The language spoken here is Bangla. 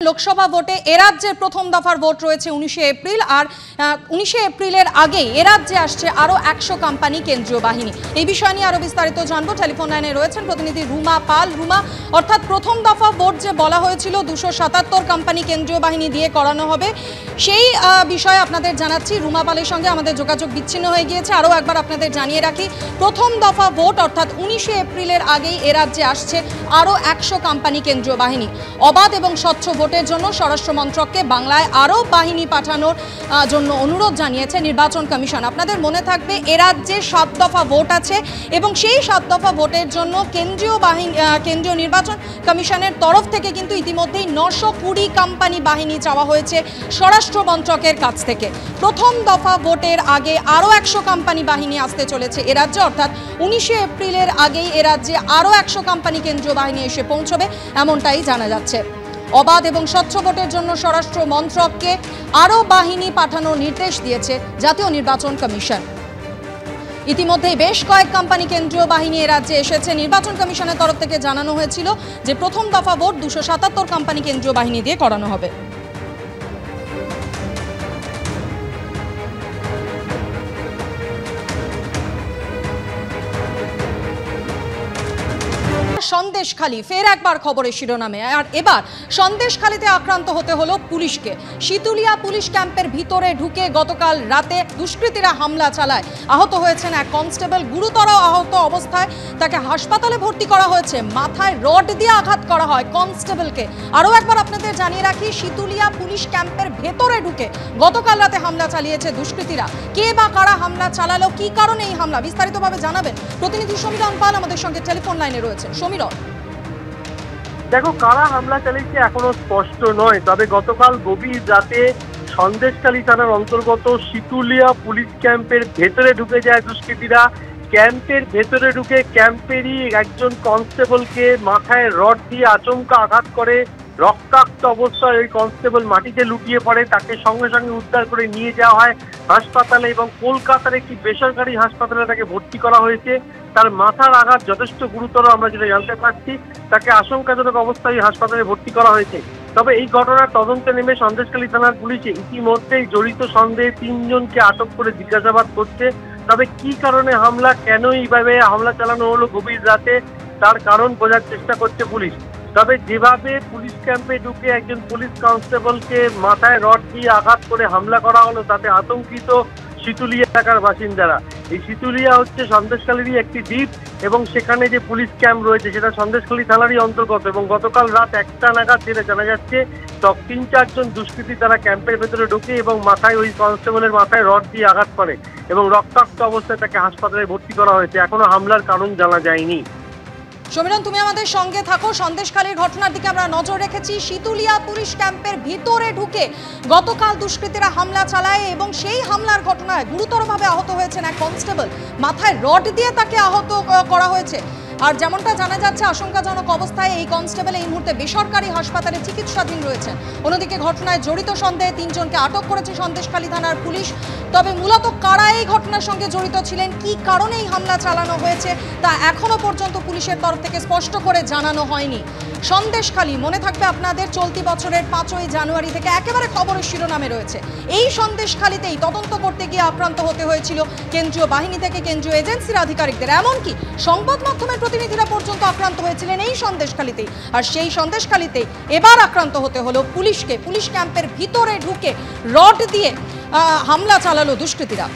লোকসভা ভোটে এ রাজ্যের প্রথম দফার ভোট রয়েছে 19শে এপ্রিল আর 19শে এপ্রিলের আগেই এ রাজ্যে আসছে আরো 100 কোম্পানি কেন্দ্রীয় বাহিনী। এই বিষয় নিয়ে আরো বিস্তারিত জানবো। টেলিফোন লাইনে রয়েছেন প্রতিনিধি রুমা পাল। রুমা, অর্থাৎ প্রথম দফা ভোট যে বলা হয়েছিল 277 কোম্পানি কেন্দ্রীয় বাহিনী দিয়ে করানো হবে, সেই বিষয়ে আপনাদের জানাচ্ছি। রুমা পালের সঙ্গে আমাদের যোগাযোগ বিচ্ছিন্ন হয়ে গিয়েছে। আরও একবার আপনাদের জানিয়ে রাখি, প্রথম দফা ভোট অর্থাৎ 19শে এপ্রিলের আগেই এ রাজ্যে আসছে আরও 100 কোম্পানি কেন্দ্রীয় বাহিনী। অবাধ এবং স্বচ্ছ ভোটের জন্য স্বরাষ্ট্র মন্ত্রককে বাংলায় আরও বাহিনী পাঠানোর জন্য অনুরোধ জানিয়েছে নির্বাচন কমিশন। আপনাদের মনে থাকবে এ রাজ্যে 7 দফা ভোট আছে এবং সেই 7 দফা ভোটের জন্য কেন্দ্রীয় নির্বাচন কমিশনের তরফ থেকে কিন্তু ইতিমধ্যেই 920 কোম্পানি বাহিনী চাওয়া হয়েছে স্বরাষ্ট্র মন্ত্রকের কাছ থেকে। প্রথম দফা ভোটের আগে আরও 100 কোম্পানি বাহিনী আসতে চলেছে এ রাজ্যে, অর্থাৎ 19শে এপ্রিলের আগেই এ রাজ্যে আরও 100 কোম্পানি কেন্দ্রীয় বাহিনী এসে পৌঁছবে, এমনটাই জানা যাচ্ছে। অবাধ এবং স্বচ্ছ ভোটের জন্য স্বরাষ্ট্র মন্ত্রককে আরও বাহিনী পাঠানোর নির্দেশ দিয়েছে জাতীয় নির্বাচন কমিশন। ইতিমধ্যেই বেশ কয়েক কোম্পানি কেন্দ্রীয় বাহিনী এ রাজ্যে এসেছে। নির্বাচন কমিশনের তরফ থেকে জানানো হয়েছিল যে প্রথম দফা ভোট 277 কোম্পানি কেন্দ্রীয় বাহিনী দিয়ে করানো হবে। সন্দেশখালী ফের একবার খবরের শিরোনামে, আর এবার সন্দেশখালীতে আক্রান্ত হতে হলো পুলিশকে। শীতুলিয়া পুলিশ ক্যাম্পের ভিতরে ঢুকে গতকাল রাতে দুষ্কৃতীরা হামলা চালায়। আহত হয়েছেন এক কনস্টেবল, গুরুতর আহত অবস্থায় তাকে হাসপাতালে ভর্তি করা হয়েছে। মাথায় রড দিয়ে আঘাত করা হয় কনস্টেবলকে। আরও একবার আপনাদের জানিয়ে রাখি, শীতুলিয়া পুলিশ ক্যাম্পের ভেতরে ঢুকে গতকাল রাতে হামলা চালিয়েছে দুষ্কৃতীরা। কে বা কারা হামলা চালালো, কি কারণে এই হামলা, বিস্তারিতভাবে জানাবেন প্রতিনিধি সমীরণ পাল আমাদের সঙ্গে টেলিফোন লাইনে রয়েছে। সমীরণ, দেখো, কারা হামলা চালিয়েছে এখনো স্পষ্ট নয়, তবে গতকাল গভীর রাতে সন্দেশখালী থানার অন্তর্গত শীতুলিয়া পুলিশ ক্যাম্পের ভেতরে ঢুকে যায় দুষ্কৃতীরা। ক্যাম্পের ভেতরে ঢুকে ক্যাম্পেরই একজন কনস্টেবলকে মাথায় রড দিয়ে আচমকা আঘাত করে। রক্তাক্ত অবস্থায় ওই কনস্টেবল মাটিতে লুটিয়ে পড়ে। তাকে সঙ্গে সঙ্গে উদ্ধার করে নিয়ে যাওয়া হয় হাসপাতালে এবং কলকাতার একটি বেসরকারি হাসপাতালে তাকে ভর্তি করা হয়েছে। তার মাথার আঘাত যথেষ্ট গুরুতর, আমরা যেটা জানতে পারছি। তাকে আশঙ্কাজনক অবস্থায় হাসপাতালে ভর্তি করা হয়েছে। তবে এই ঘটনার তদন্তে নেমে সন্দেশখালী থানার পুলিশে ইতিমধ্যেই জড়িত সন্দেহে 3 জনকে আটক করে জিজ্ঞাসাবাদ করছে। তবে কি কারণে হামলা, কেন এইভাবে হামলা চালানো হলো গভীর রাতে, তার কারণ বোঝার চেষ্টা করছে পুলিশ। তবে যেভাবে পুলিশ ক্যাম্পে ঢুকে একজন পুলিশ কনস্টেবলকে মাথায় রড দিয়ে আঘাত করে হামলা করা হলো, তাতে আতঙ্কিত শীতুলিয়া এলাকার বাসিন্দারা। এই শীতুলিয়া হচ্ছে সন্দেশখালীরই একটি দ্বীপ এবং সেখানে যে পুলিশ ক্যাম্প রয়েছে সেটা সন্দেশখালী থানারই অন্তর্গত। এবং গতকাল রাত 1টা নাগাদ যেটা জানা যাচ্ছে, 3-4 জন দুষ্কৃতী তারা ক্যাম্পের ভেতরে ঢুকে এবং মাথায় ওই কনস্টেবলের মাথায় রড দিয়ে আঘাত করে এবং রক্তাক্ত অবস্থায় তাকে হাসপাতালে ভর্তি করা হয়েছে। এখনো হামলার কারণ জানা যায়নি। সমীরণ, তুমি আমাদের সঙ্গে থাকো। সন্দেশখালীর ঘটনার দিকে আমরা নজর রেখেছি। শীতুলিয়া পুলিশ ক্যাম্পের ভিতরে ঢুকে গতকাল দুষ্কৃতীরা হামলা চালায় এবং সেই হামলার ঘটনায় গুরুতরভাবে আহত হয়েছেন এক কনস্টেবল। মাথায় রড দিয়ে তাকে আহত করা হয়েছে। আর যেমনটা জানা যাচ্ছে, আশঙ্কাজনক অবস্থায় এই কনস্টেবল এই মুহূর্তে বেসরকারি হাসপাতালে চিকিৎসাধীন রয়েছেন। অন্যদিকে ঘটনায় জড়িত সন্দেহে 3 জনকে আটক করেছে সন্দেশখালী থানার পুলিশ। তবে মূলত কারা এই ঘটনার সঙ্গে জড়িত ছিলেন, কি কারণে এই হামলা চালানো হয়েছে, তা এখনো পর্যন্ত পুলিশের তরফ থেকে স্পষ্ট করে জানানো হয়নি। সন্দেশখালী, মনে থাকবে আপনাদের, চলতি বছরের 5ই জানুয়ারি থেকে একেবারে খবরের শিরোনামে রয়েছে। এই সন্দেশখালীতেই তদন্ত করতে গিয়ে আক্রান্ত হতে হয়েছিল কেন্দ্রীয় বাহিনী থেকে কেন্দ্রীয় এজেন্সির আধিকারিকদের। এমনকি সংবাদ মাধ্যমের প্রতিনিধিরা পর্যন্ত আক্রান্ত হয়েছিলেন এই সন্দেশখালীতেই। আর সেই সন্দেশখালীতেই এবার আক্রান্ত হতে হলো পুলিশকে। পুলিশ ক্যাম্পের ভিতরে ঢুকে রড দিয়ে হামলা চালালো দুষ্কৃতীরা।